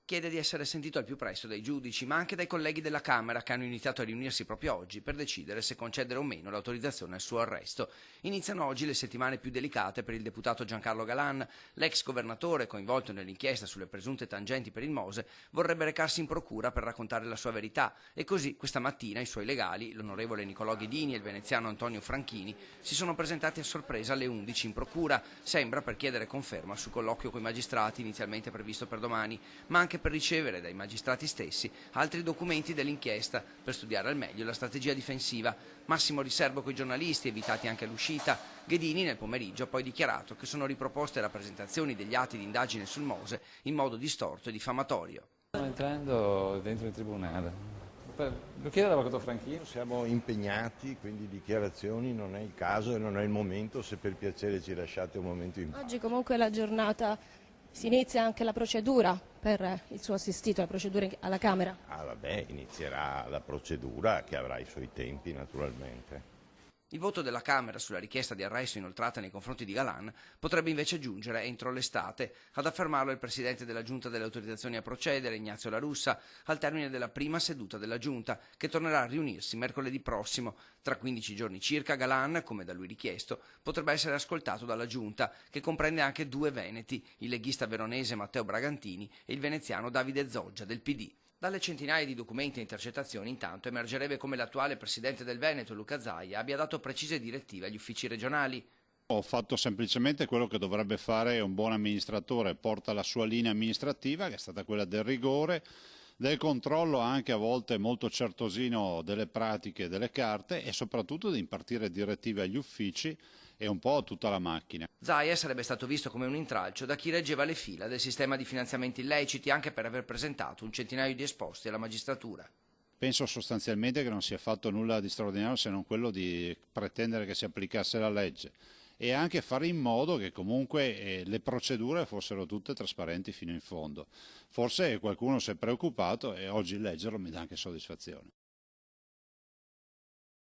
chiede di essere sentito al più presto dai giudici, ma anche dai colleghi della Camera che hanno iniziato a riunirsi proprio oggi per decidere se concedere o meno l'autorizzazione al suo arresto. Iniziano oggi le settimane più delicate per il deputato Giancarlo Galan. L'ex governatore, coinvolto nell'inchiesta sulle presunte tangenti per il Mose, vorrebbe recarsi in procura per raccontare la sua verità e così questa mattina i suoi legali, l'onorevole Nicolò Ghedini e il veneziano Antonio Franchini, si sono presentati a sorpresa alle 11 in procura, sembra per chiedere conferma sul colloquio coi magistrati inizialmente previsto per domani, ma anche per ricevere dai magistrati stessi altri documenti dell'inchiesta per studiare al meglio la strategia difensiva. Massimo riservo coi giornalisti, evitati anche all'uscita. Ghedini nel pomeriggio ha poi dichiarato che sono riproposte rappresentazioni degli atti di indagine sul Mose in modo distorto e diffamatorio. Stiamo entrando dentro il tribunale. Lo chiede l'avvocato Franchini. Siamo impegnati, quindi dichiarazioni non è il caso e non è il momento, se per piacere ci lasciate un momento in pace. Oggi comunque è la giornata, si inizia anche la procedura per il suo assistito, la procedura alla Camera. Inizierà la procedura che avrà i suoi tempi naturalmente. Il voto della Camera sulla richiesta di arresto inoltrata nei confronti di Galan potrebbe invece giungere entro l'estate. Ad affermarlo il presidente della Giunta delle autorizzazioni a procedere, Ignazio La Russa, al termine della prima seduta della Giunta, che tornerà a riunirsi mercoledì prossimo. Tra 15 giorni circa Galan, come da lui richiesto, potrebbe essere ascoltato dalla Giunta, che comprende anche due veneti, il leghista veronese Matteo Bragantini e il veneziano Davide Zoggia del PD. Dalle centinaia di documenti e intercettazioni, intanto, emergerebbe come l'attuale presidente del Veneto, Luca Zaia, abbia dato precise direttive agli uffici regionali. Ho fatto semplicemente quello che dovrebbe fare un buon amministratore, porta la sua linea amministrativa, che è stata quella del rigore, del controllo anche a volte molto certosino delle pratiche delle carte e soprattutto di impartire direttive agli uffici e un po' a tutta la macchina. Zaia sarebbe stato visto come un intralcio da chi reggeva le fila del sistema di finanziamenti illeciti anche per aver presentato un centinaio di esposti alla magistratura. Penso sostanzialmente che non sia fatto nulla di straordinario se non quello di pretendere che si applicasse la legge e anche fare in modo che comunque le procedure fossero tutte trasparenti fino in fondo. Forse qualcuno si è preoccupato e oggi leggerlo mi dà anche soddisfazione.